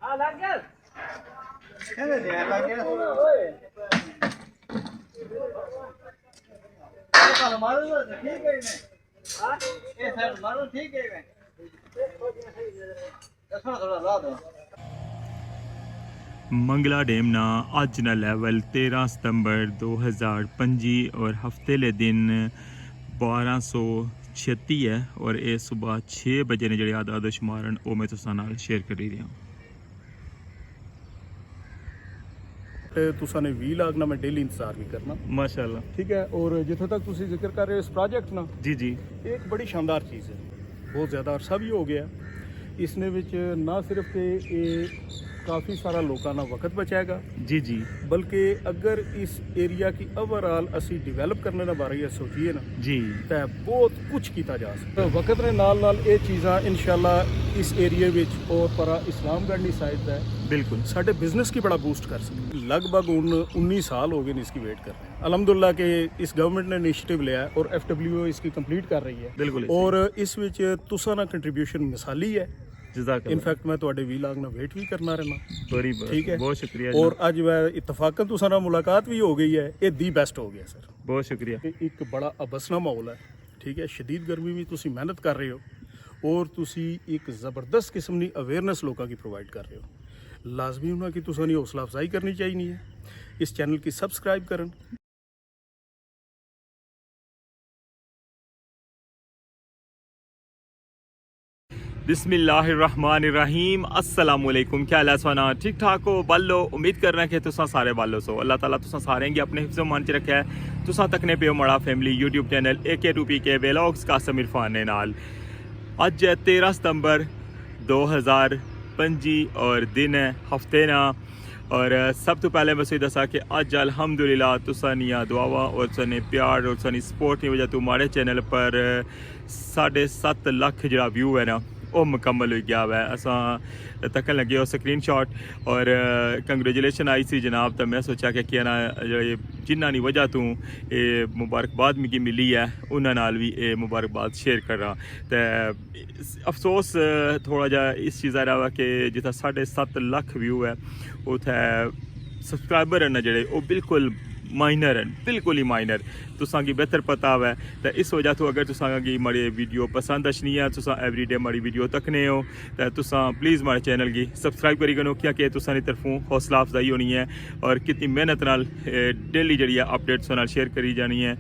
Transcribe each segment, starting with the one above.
हाँ लग गया कहने दे लग गया ये मारो तो ठीक है ने हाँ ये सर मारो ठीक है थोड़ा थोड़ा ला दो मंगला डैम ना अज ना लेवल 13 सितंबर 2025 और हफ्ते ले दिन 1236 है और ये सुबह 6 बजे ने जो आदमशुमार हैं वो मैं तुसां नाल शेयर करी रहा तुसा ने 20 लाख ना मैं डेली इंतजार भी करना माशाल्लाह। ठीक है। और जिथे तक तुसी जिक्र कर रहे हो इस प्रोजेक्ट ना जी जी एक बड़ी शानदार चीज़ है, बहुत ज़्यादा अरसा भी हो गया इसने विच ना सिर्फ कि ये काफ़ी सारा लोगों का वक्त बचाएगा जी जी बल्कि अगर इस एरिया की ओवरऑल असी डिवेलप करने के बारे सोचिए ना जी तो बहुत कुछ किया जा सकता वक्त के नाल नाल ये चीज़ां इंशाल्लाह इस एरिए विच और पर इस्लामगढ़ की साइड है बिल्कुल साढ़े बिजनेस की बड़ा बूस्ट कर सकते लगभग हूँ 19 साल हो गए इसकी वेट कर रहे हैं अलहमदुलिल्लाह के इस गवर्नमेंट ने इनिशिएटिव लिया है और FWO इसकी कंप्लीट कर रही है बिल्कुल और इस विच तुसा ना कंट्रीब्यूशन मिसाली है जज़ाकल्लाह इनफैक्ट मैं थोड़े 20 लाख ना वेट भी करना रहना बड़ी ठीक है बहुत शुक्रिया और अज मैं इतफाकन तुसा ना मुलाकात भी हो गई है ये दी बेस्ट हो गया सर बहुत शुक्रिया एक बड़ा अबसना माहौल है ठीक है शदीद गर्मी भी तुसी मेहनत कर रहे हो और तुसी एक ज़बरदस्त किस्म की अवेयरनेस लोगों की प्रोवाइड कर रहे हो लाजमी होना कि तुसा नी हौसला अफजाई करनी चाहिए है इस चैनल की सब्सक्राइब करन बिस्मिल्लाहिर्रहमानिर्रहीम अस्सलामुअलैकुम क्या हाल है सोना ठीक ठाक हो बल्लो उम्मीद कर रहे हैं कि तुसा सारे बालो सो अल्लाह ताला तुसा सारे गी अपने हिफ्ज़ मान च रखा है तुसा तकने पे मड़ा family YouTube channel AK2PK vlogs Qasim Irfan ने नाल अज 13 सितंबर 2025 और दिन है हफ्ते ना और सब तो पहले मैं दसा कि अज अल्हम्दुलिल्लाह तुसानिया दुआवा और तुसाने प्यार और तुसानी सपोर्ट की वजह तो हमारे चैनल पर 7.5 लाख जो व्यू है ना वो मुकम्मल हो गया है असा तकन लगे हो स्क्रीन शॉट और कंग्रेचुलेशन आई सी जनाब तो मैं सोचा कि ना जिन्ना नी वजह तू ये मुबारकबाद मिगी मिली है उन्होंने नाल भी ये मुबारकबाद शेयर कर रहा तो अफसोस थोड़ा जा इस चीज़ा रहा कि जितना 7.5 लाख व्यू है उत्थे सब्सक्राइबर हैं ना जेह्ड़े वो बिल्कुल माइनर हैं बिल्कुल ही माइनर तुसां गी बेहतर पता है तो इस वजह तो अगर तुसां गी हमारी वीडियो पसंद अच्छनी है तुसां एवरीडे हमारी वीडियो तकने हो तो तुसां प्लीज़ हमारे चैनल की सब्सक्राइब करी करो क्या कि तुसां दी तरफों हौसला अफजाई होनी है और कितनी मेहनत नाल डेली जी अपडेट्स नाल शेयर करी जानी है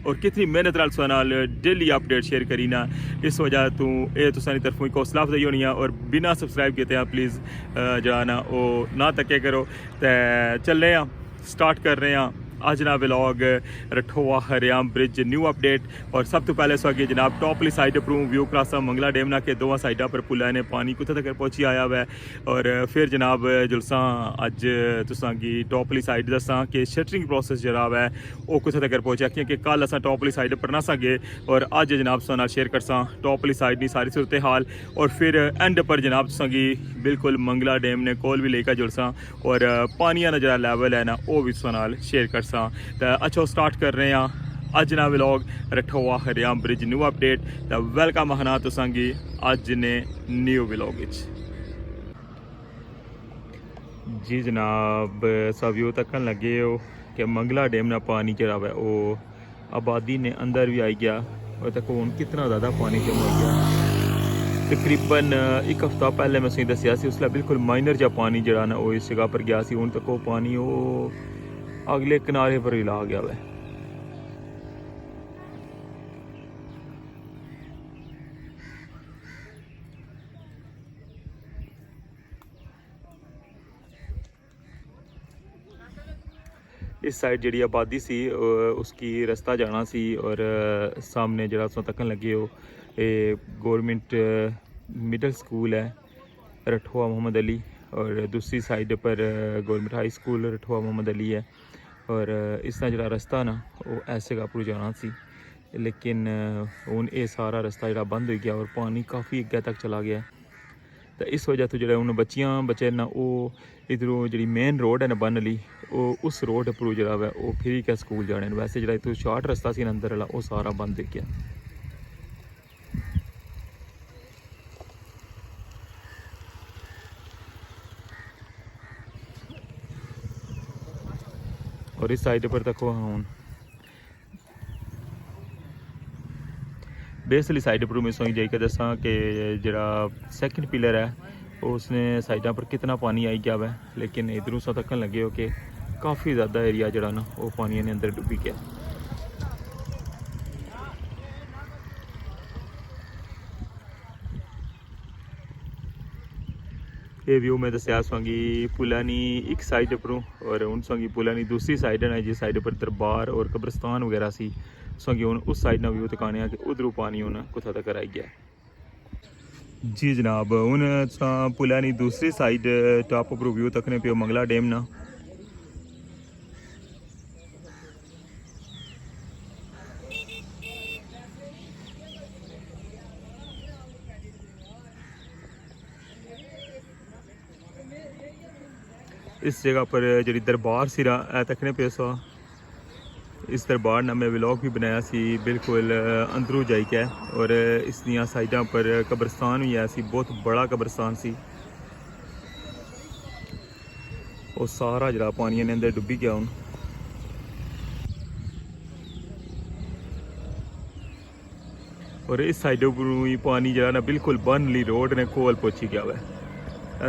और कितनी मेहनत नाल डेली अपडेट शेयर करी ना इस वजह तो ये तुसानी तरफों एक हौसला अफजाई होनी है और बिना सब्सक्राइब किए प्लीज़ जरा ना वो ना तके करो तो चल रहे हैं स्टार्ट कर रहे हैं आज ना व्लॉग रठोआ हरियाम ब्रिज न्यू अपडेट और सब तो पहले सो जनाब टॉपली साइड पर व्यू क्रासा मंगला डैम ना के दोवां साइडा पर पुला ने पानी कुत्थे तक पहुंची आया हुआ है और फिर जनाब जुलसा अज तुसां गी टॉपली साइड दसा कि शटरिंग प्रोसेस जरा है वो कुत्थे तक पहुंचा क्योंकि कल असा टॉपली साइड पर ना सा गए और अज जनाब तुसां नाल शेयर करसा टॉपली साइड की सारी सूरत हाल और फिर एंड पर जनाब तुसां गी बिल्कुल मंगला डैम ने कोल भी लेकर जुलसा और पानिया का जरा लैवल है ना वो भी तुसां नाल शेयर कर तो अच्छा स्टार्ट कर रहे हैं अज ना व्लॉग रठोआ हरियाम ब्रिज न्यू अपडेट तो वेलकम हना तुसां गी अज ने न्यू व्लॉग जी जनाब सब व्यू तकन लगे हो कि मंगला डैम ना पानी जरा है वो आबादी ने अंदर भी आई गया और तक हूँ कितना ज़्यादा पानी जमा गया तकरीबन एक हफ्ता पहले मैं दसिया उसलै बिल्कुल माइनर जहा पानी जरा ना वो इस जगह पर गया हूँ तक वो पानी वो अगले किनारे पर ही ला गया है इस साइड जी आबादी सी उसकी रास्ता जाना सी और सामने जरा तकन लगे हो ये गवर्नमेंट मिडल स्कूल है रठोआ मोहम्मद अली और दूसरी साइड पर government high school Rathoa Mohammad Ali है और इसका जो रास्ता ना वो ऐसे कापरू जाना सी लेकिन हूँ ये सारा रास्ता जो बंद हो गया और पानी काफ़ी अगे तक चला गया तो इस वजह तो जो बच्चियां बच्चे ना वो इधरों जी मेन रोड है ना बन ली वो उस रोड पर जो है वो फिर क्या स्कूल जाने वैसे जो इतों शार्ट रास्ता सी अंदर वाला वो सारा बंद हो गया और इस साइड पर तको हूँ बेसली साइड पर मैं सोई जाइए दसा कि जरा सैकेंड पिलर है उसने साइडा पर कितना पानी आई गया है, लेकिन इधरों सा तकन लगे हो कि काफ़ी ज़्यादा एरिया जरा ना वो पानी ने अंदर डुबी गया। ये व्यू में दसिया स्वांगी पुलानी एक साइड पर और उन स्वांगी पुलानी दूसरी साइड है जिस साइड पर दरबार और कब्रस्तान वगैरह सी स्वांगी हूँ उस साइड ना व्यू तकाने कि उधरों पानी हूँ कुछ तक आई गया। जी जनाब हूँ पुलानी दूसरी साइड टॉप पर व्यू तकने पे मंगला डैम ना इस जगह पर जी दरबार सिरा तकने पे सो इस दरबार ना मैं व्लॉग भी बनाया सी बिल्कुल अंदरों जाई के और इस दियाँ साइडा पर कब्रस्तान भी है सी बहुत बड़ा कब्रस्तान सी और सारा जरा पानी ने अंदर डुबी गया हूँ। और इस साइड पर ही पानी जरा ना बिल्कुल बनली रोड ने कोल पहुँची गया है।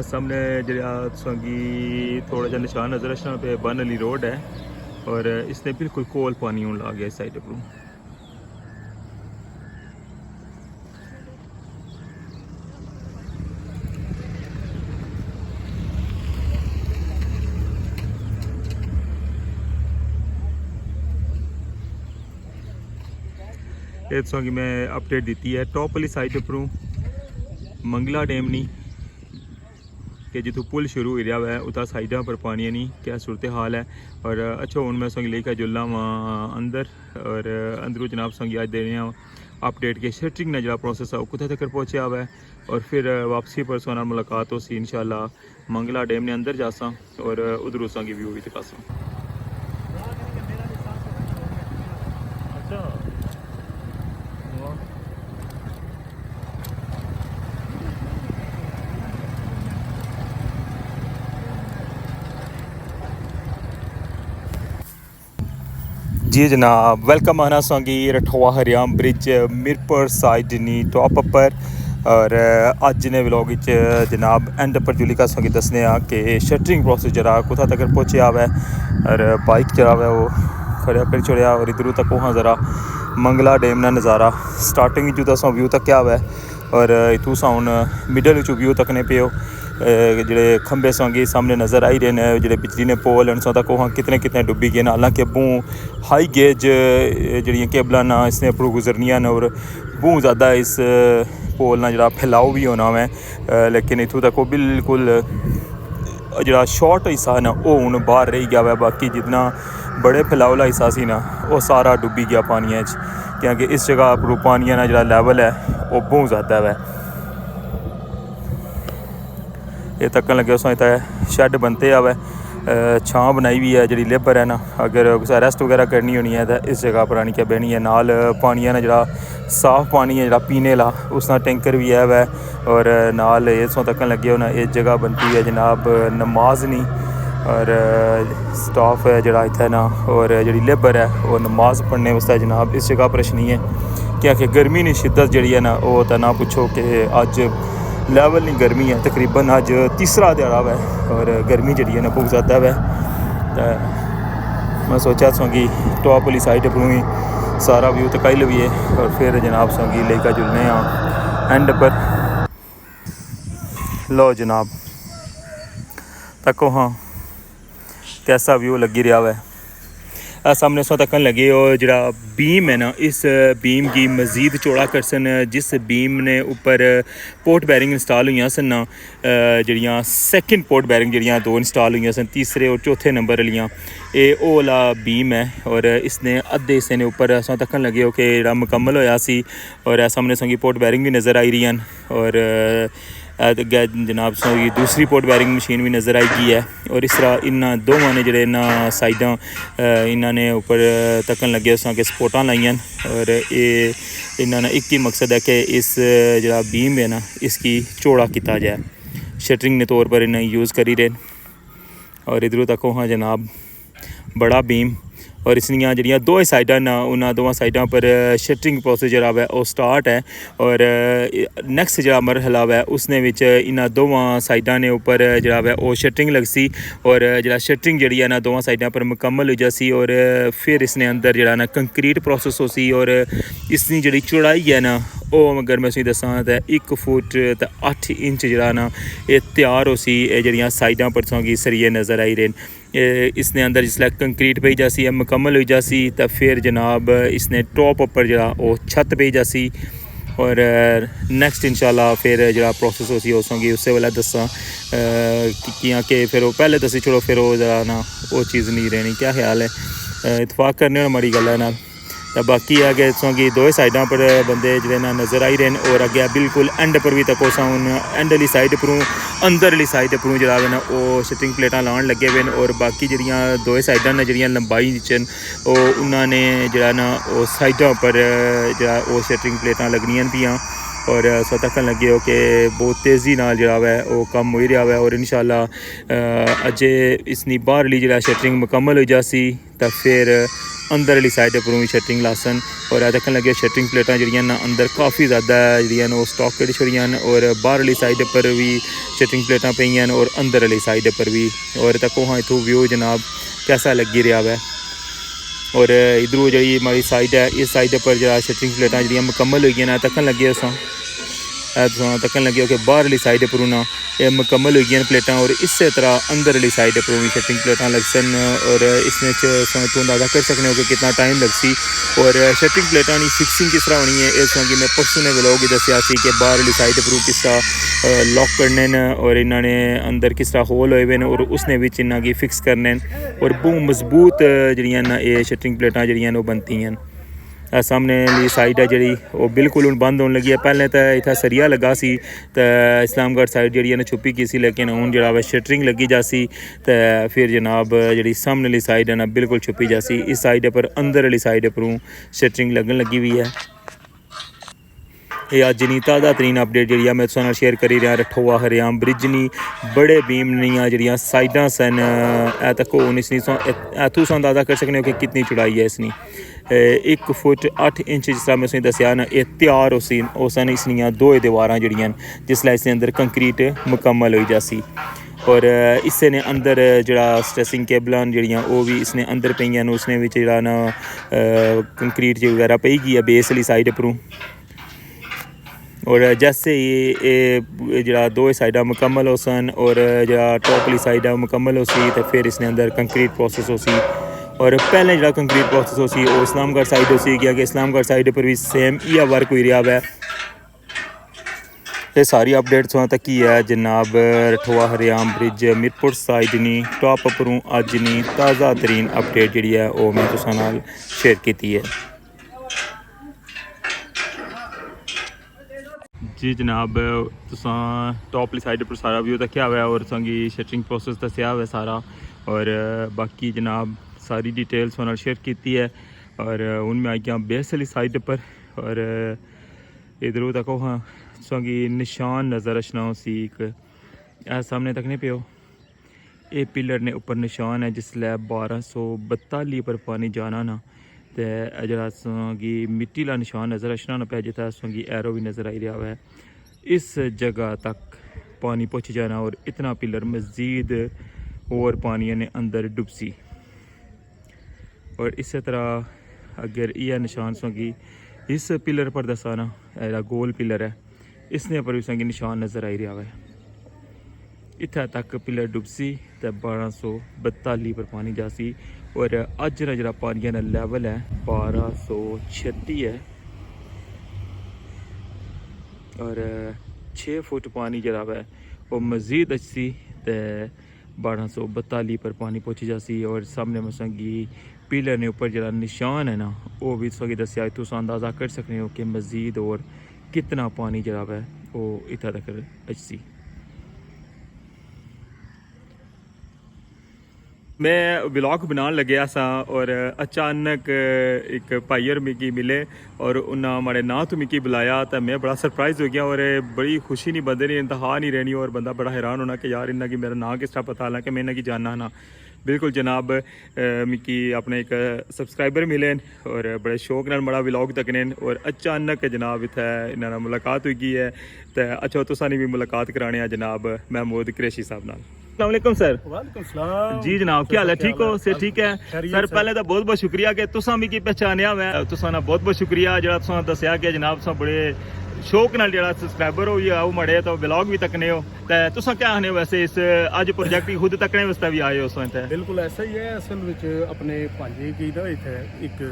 सामने जरा संगी थोड़ा जा निशान नजर आना पे बनली रोड है और इसने बिल्कुल कोल पानी होने लग गया इस साइड पर। ये संगी मैं अपडेट दी है टॉप वाली साइड पर मंगला डैम नहीं कि जितों पुल शुरू हो रहा है उतना साइडा पर पानी नहीं क्या सूरत हाल है। और अच्छा हूँ मैं संगी लेकर जुल्ला वहाँ अंदर और अंदरों जनाब संगी आज दे रहे हैं अपडेट के शटरिंग ने जरा प्रोसेस है कुत्थे तक पहुँचा हुआ है और फिर वापसी पर सोना मुलाकात हो सी इंशाल्लाह मंगला डैम ने अंदर जासा और उधरों संगी व्यू भी दिखासा। जी जनाब वेलकम आना संगी रठवा हरियाम ब्रिज मीरपुर साइड नी टॉप पर और अज ने व्लॉग जनाब एंड पर जुली का संगी दसने कि शटरिंग प्रोसेस जरा कुत्था तक पहुँचे हुआ है और बाइक जरा है वो खड़ा कर छोड़िया और इधरों तक वहाँ ज़रा मंगला डैम का नज़ारा स्टार्टिंग जो दसा व्यू तक क्या हुआ है और इतू सा हूँ मिडल चो व्यू तकने पे हो ਜਿਹੜੇ खंबे संगी सामने नज़र आई रहे हैं जो बिजली ने पोल उन तक वहाँ कितने कितने डुबी गए हालांकि बूँ हाई गेज जी केबल ना इसने उपरों गुजरनिया और बहुत ज़्यादा इस पोल ना जरा फैलाव भी होना है लेकिन इतों तक वो बिल्कुल जरा शॉर्ट हिस्सा ना वो हूँ बाहर रह गया है बाकी जितना बड़े फैलाव वाला हिस्सा सी ना वो सारा डुबी गया पानिया क्योंकि इस जगह पर पानिया ना जरा लैवल है वो बहुत ज़्यादा है। ये तकन लगे उस शैड बनते आवे छां बनाई हुई है जी लेबर है ना अगर कुछ रेस्ट वगैरह करनी होनी है तो इस जगह पर आनी क्या बहनी है नाल पानी है ना जरा साफ पानी है जरा पीने ला उसना टैंकर भी है वै और नाल इसों तकन लगे होना इस जगह बनती है जनाब नमाज नहीं और स्टाफ है जरा इतना ना और जी लेबर है वो नमाज पढ़ने वास्ते जनाब इस जगह पर नहीं है क्योंकि गर्मी की शिद्दत जी है ना वो तो ना पूछो कि अज लेवल नहीं गर्मी है तकरीबन अज तीसरा दिहाड़ा है और गर्मी जी है ना बहुत ज़्यादा है तो मैं सोचा संगी टॉप वाली साइड पर ही सारा व्यू तकाई लवीए और फिर जनाब संगी लेकर जुलने एंड पर लो जनाब तको हाँ कैसा व्यू लगी रहा है सामने सो तकन लगे और जरा बीम है ना इस बीम की मज़ीद चौड़ा करसन जिस बीम ने ऊपर पोर्ट बैरिंग इंस्टॉल हुई सन ना जड़ियाँ सैकेंड पोर्ट बैरिंग जड़ियाँ 2 इंस्टॉल हुई सन तीसरे और चौथे नंबर वालियाँ ये ओला बीम है और इसने अद्धे हिस्से ने ऊपर सो तकन लगे हो कि जरा मुकम्मल होया सी और सामने संगी पोर्ट बैरिंग भी नज़र आई रही हैं और जनाब संगी दूसरी पोर्ट बैरिंग मशीन भी नज़र आई गई है और इस तरह इन्होंने दोवां ने जोड़े इन्होंने साइडा इन्होंने ऊपर तकन लगे उस कि सपोर्टा लाइया और ये इन्होंने एक ही मकसद है कि इस जरा बीम है ना इसकी चौड़ा किया जाए शटरिंग के तौर पर इन्हें यूज़ करी रहे और इधरों तक वहाँ जनाब बड़ा बीम और इसनियां जड़ियां दो साइडां न उन्हां दोवां साइडां पर शटरिंग प्रोसेस जड़ा है वो स्टार्ट है और नैक्सट जड़ा मरहला है उसने विच इन्हां दोवां साइडां ने उपर जड़ा है वो शटरिंग लगसी और जड़ा शटरिंग जड़ी है ना दोवां साइडां पर मुकम्मल हो जासी और फिर इसने अंदर जड़ा ना कंक्रीट प्रोसेस होसी और इसकी जड़ी चौड़ाई है ना वो अगर मैं तुसें दसां ते 1 फुट ते 8 इंच जड़ा ना ये तैयार होसी जड़ियां साइडां पर तुसेंगी सरिये नज़र आई रहे इसने अंदर जिसलै कंक्रीट पेई जासी मुकम्मल हो जासी तो फिर जनाब इसने टॉप उपर जड़ा वो छत पेई जासी और नैक्सट इंशाल्लाह फिर जड़ा प्रोसेस होसी उसगी उस वेले दसां कियां कि फिर वो पहले दसी छोड़ो फिर वो जड़ा ना वो चीज़ नहीं रहनी क्या ख्याल है इतफाक करने माड़ी गल है ना तो बाकी है कि तुसेंगी दो साइडां पर बंदे जेह्ड़े ना नज़र आई रहे हैं और अग्गें बिल्कुल एंड पर भी तको हूँ एंड आह्ली साइड परों अंदर आह्ली साइड परों जड़ा है ना वो शटरिंग प्लेटां लान लगे हुए हैं और बाकी जड़ियां दो साइडां न जड़ियां लंबाई च उन्होंने जड़ा ना वो साइडां पर जड़ा वो शटरिंग प्लेटां लगनियां पियां और सो तकन लगे हो कि बहुत तेज़ी नाल जड़ा है वो कम हो रहा है और इंशाल्लाह अजे इसनी बाहरली जड़ा शटरिंग मुकम्मल हो जासी तो फिर अंदर वाली साइड पर भी शटरिंग लासन और तकन लगे शटरिंग प्लेटां जड़ियां ना अंदर काफ़ी ज़्यादा जड़ियां वो स्टॉकेड छोड़ियां और बाहर वाली साइड पर भी शटरिंग प्लेटां पेइयां और अंदर वाली साइड पर भी और तको हाँ इतों व्यू जनाब कैसा लगी रहा है और इधरों जी हमारी साइड है इस साइड पर जरा शटरिंग प्लेटां जड़ियां मुकम्मल हो गई तकन लगे असां तकन लगे कि बाहर वाली साइड पर ना ये मुकम्मल हो गई प्लेटां और इस तरह अंदर वाली साइड पर भी शटरिंग प्लेटां लगसन और इसमें तो अंदाज़ा कर सकते हो कि कितना टाइम लगसी और शटरिंग प्लेटां की फिक्सिंग किस तरह होनी है इस कि मैं परसों ने व्लॉग दसिया सी कि बाहर वाली साइड पर किस तरह लॉक करने न और इन्होंने अंदर किस तरह होल होए हुए और उसने बिच इन्हां गी फिक्स करने और बहुत मजबूत जड़ियां न ये शटरिंग प्लेटां जड़ियां न बनती हैं सामने ली साइड है जी वो बिल्कुल हूँ बंद होने लगी है पहले तो इतना सरिया लगा सी तो इस्लामगढ़ साइड जी ना छुपी की सी लेकिन हूँ जरा शटरिंग लगी जासी तो फिर जनाब जी सामने वाली साइड है ना बिल्कुल छुपी जासी इस साइड पर अंदर वाली साइड पर शटरिंग लगन लगी हुई है ये अज नहीं ताज़ा तरीन अपडेट जी मैं तुहानू शेयर करी रहा रठोआ हरियाम ब्रिज नहीं बड़े बीम नहीं जड़ियाँ साइडां सन ए तक हूँ इसनी इतों अंदाज़ा कर सकते हो कि कितनी चौड़ाई है इसनी 1 फुट 8 इंच जिस तरह मैं तुसें दसिया ना ये तैयार हो सन इसनियां दो दीवारां जड़ियां जिसलै इसके अंदर कंक्रीट मुकम्मल हो जासी और इसे ने अंदर जड़ा स्ट्रेसिंग केबलां जड़ियां वो भी इसने अंदर पेइयां उसने विच जड़ा ना कंक्रीट वगैरह पेई गई है बेस वाली साइड परों और जैसे ये जड़ा दो साइडां मुकम्मल हो सन और जड़ा टॉप वाली साइड है मुकम्मल हो सी तो फिर इसने अंदर कंक्रीट प्रोसेस हो सी और पहले जड़ा कंक्रीट प्रोसेस हो सी वो इस्लामगढ़ साइड हो सी गया कि इस्लामगढ़ साइड पर भी सेम इया वर्क हो रहा है ये सारी अपडेट्स वहाँ तक ही है जनाब रठोआ हरियाम ब्रिज मीरपुर साइड नहीं टॉप उपरों अज नहीं ताज़ा तरीन अपडेट जी है वो मैं तुसां नाल शेयर की है जी जनाब तुसां टॉप वाली साइड पर सारा व्यू दस्या हुआ है और तुसेंगी शटरिंग प्रोसेस दस्या हुआ है सारा और बाकी जनाब सारी डिटेल्स तुहानू शेयर की है और हूँ मैं आई गया बेस वाली साइड पर और इधरों तक हाँ तुसेंगी निशान नज़र अचना सी एक सामने तक नहीं पियो ये पिलर ने ऊपर निशान है जिसलै 1242 पर पानी जाना ना तो जरा असेंगी मिट्टी ला निशान नज़र अचना ना पे जितना असेंगी एरो भी नज़र आई रहा है इस जगह तक पानी पहुँच जाना और इतना पिलर मज़ीद और पानी ने अंदर डुबसी और इस तरह अगर यह निशान असेंगी इस पिलर पर दसा ना जरा गोल पिलर है इसने पर भी असेंगी निशान नज़र आई रहा है इतना तक पिलर डुबसी तो 1242 पर पानी जासी और अज ना जरा पानी का लैवल है 1236 है और 6 फुट पानी जरा है वो मज़ीद अच्छी तो 1242 पर पानी पहुँच जासी और सामने मसंगी पिलर ने ऊपर जरा निशान है ना वो भी तुसेंगी दस्या तुस अंदाज़ा कर सकते हो कि मज़ीद और कितना पानी जरा है वो इतना तक अच्छी मैं व्लॉग बनाने लगे सा और अचानक एक भाईयर मिगी मिले और उन्हें हमारे नाँ तो मिगी बुलाया तो मैं बड़ा सरप्राइज़ हो गया और बड़ी खुशी नहीं बंदे नहीं इंतहा नहीं रहनी और बंदा बड़ा हैरान होना कि यार इन्ना की मेरा नाँ किस तरह पता हालांकि मैं इन्हें की जानना ना बिल्कुल जनाब मिकी अपने एक सबसक्राइबर मिले न और बड़े शौक नाल बड़ा व्लॉग तकने न और अचानक जनाब इत्थै इन्हां नाल मुलाकात हुई गई है ते अच्छा तुसां नी भी मुलाकात कराने आ जनाब महमूद कुरैशी साहब नाल। अस्सलाम वालेकुम सर। वालेकुम सलाम जी जनाब क्या हाल है, ठीक हो? से ठीक है खैरियत सर। सर। पहले तो बहुत बहुत शुक्रिया कि तुसां मिकी पहचानिया, मैं तुसां दा बहुत बहुत शुक्रिया जेह्ड़ा तुसां दस्सेआ कि जनाब तुसां बड़े शौक नाल जेह्ड़ा सब्सक्राइबर हो या ओह् मड़े तो व्लॉग भी तकने हो ते तुसां क्या आखने हो वैसे इस अज प्रोजेक्ट गी खुद तकने वास्ते भी आए हो तुसां इत्थै? बिल्कुल ऐसा ही है। असल विच अपने भांजे की ना इत्थे एक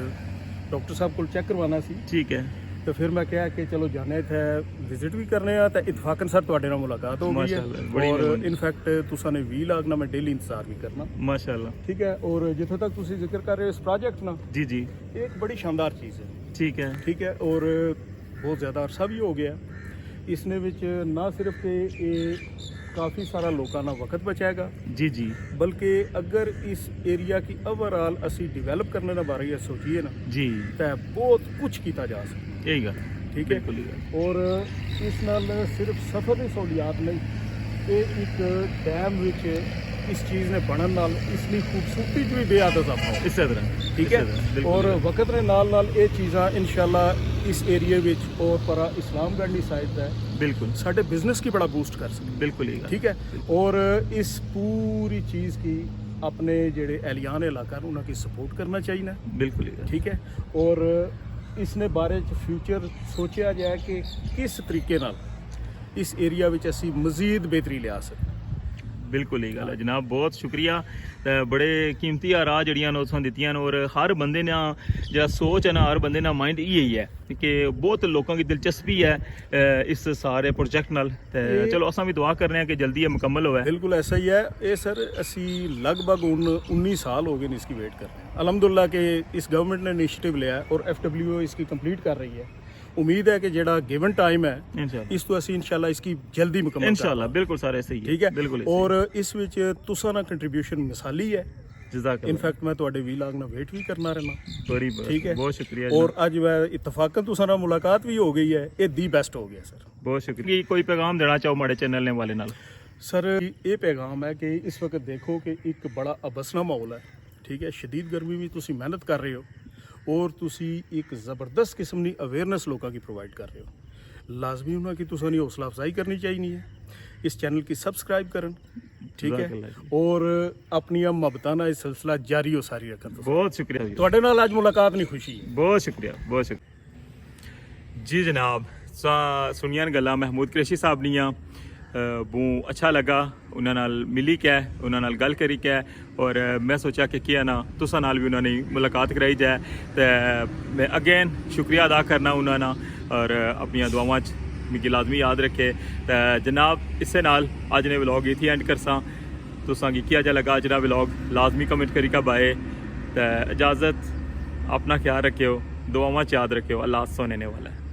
डॉक्टर साहब को चेक करवाना सी ठीक है तो फिर मैं कहा कि चलो जाने इत्थे विजिट भी करने आ ते इतफाकन सर तुहाडे नाल मुलाकात हो गई माशाअल्लाह, है बड़ी और मेहरबानी। इनफैक्ट तुसां ने व्लॉग ना मैं डेली इंतजार भी करना, माशाल्लाह। ठीक है। और जिथे तक तुसी जिक्र कर रहे हो इस प्रोजेक्ट ना, जी जी एक बड़ी शानदार चीज़ है, ठीक है ठीक है। और बहुत ज़्यादा अरसा भी हो गया इसने विच ना सिर्फ कि ये काफ़ी सारा लोगों का वक्त बचाएगा जी जी बल्कि अगर इस एरिया की ओवरऑल असी डिवेलप करने के बारे में सोचिए ना जी तो बहुत कुछ किया जा सकता, यही गल ठीक है। बिल्कुल ही गल। और इस नाल सिर्फ सफ़र की सहूलियात नहीं, ये एक डैम विच इस चीज़ ने बनन नाल इसकी खूबसूरती च भी बेहद इजाफा हो, इस तरह ठीक है। बिल्कुल और ही गल। वक्त के नाल नाल ये चीज़ां इंशाल्लाह इस एरिया विच और परा इस्लामगढ़ की साइड है बिल्कुल साढ़े बिजनेस की बड़ा बूस्ट कर सकते, बिल्कुल ही गल। ठीक है। और इस पूरी चीज़ की अपने जेड़े एलियान इलाका ने उनकी सपोर्ट करना चाहिए, बिल्कुल ही गल। ठीक है। और इसने बारे च फ्यूचर सोचा जाए कि किस तरीके नाल इस एरिया विच असी मजीद बेहतरी लिया सकते। बिल्कुल ही गल है जनाब, बहुत शुक्रिया। ते बड़े कीमती राह जड़ियां ने तुसां दित्तियां न और हर बंदे ने जेह्ड़ा सोच है ना, हर बंदे ना माइंड इ'यै ही है कि बहुत लोगों की दिलचस्पी है इस सारे प्रोजेक्ट नाल ते चलो असां भी दुआ करने हैं कि जल्दी ये मुकम्मल होवे। बिल्कुल ऐसा ही है। ये सर असी लगभग 19 साल हो गए इसकी वेट कर रहे हैं। अल्हम्दुलिल्लाह कि इस गवर्नमेंट ने इनिशिएटिव लिया है और FWO इसकी कंप्लीट कर रही है। उम्मीद है कि जेड़ा गिवन टाइम है इंशाल्लाह इस तो असी इंशाल्लाह इसकी जल्दी मुकम्मल कर इंशाल्लाह बिल्कुल सारे सही ठीक है। बिल्कुल और इस विच तुसां दा कंट्रीब्यूशन मिसाली है। जज़ाकल्लाह। इनफैक्ट मैं तुहाडे व्लॉग ना वेट भी करना रहना, बड़ी ठीक है। बहुत शुक्रिया और अज मैं इत्तफाकन तुसां नाल मुलाकात भी हो गई है, ये दी बेस्ट हो गया सर। बहुत शुक्रिया। कोई पैगाम देना चाहो माड़े चैनल ने वाले नाल? सर ये पैगाम है कि इस वक्त देखो कि एक बड़ा अबसना माहौल है, ठीक है। शदीद गर्मी में तुसी मेहनत कर रहे हो और तुसी एक ज़बरदस्त किस्म की अवेयरनेस लोगों की प्रोवाइड कर रहे हो। लाजमी होना कि तुसां नी हौसला अफजाई करनी चाहिए है, इस चैनल की सब्सक्राइब करन, ठीक है। और अपनी मुहब्बतां नाल इस सिलसिला जारी हो सारी रखन। बहुत शुक्रिया तुहाडे नाल अज मुलाकात नहीं खुशी है। बहुत शुक्रिया बहुत शुक्रिया जी जनाब। सुनिया गल्लां महमूद कुरैशी साहब दियां बहुत अच्छा लगा उन्हां नाल मिली कै उन्हां नाल गल करी कै और मैं सोचा कि क्या ना तुसां नाल भी उन्होंने मुलाकात कराई जाए तो मैं अगेन शुक्रिया अदा करना उन्होंने और अपनी दुआवां च मिगी लाजमी याद रखे। तो जनाब इस्से नाल अज ने व्लॉग इत्थै एंड करसां। तुसां गी क्या लगा अज दा व्लॉग लाजमी कमेंट करी का बाए। तो इजाज़त, अपना ख्याल रखियो, दुआवां च याद रखियो। अल्लाह सोने वाला है।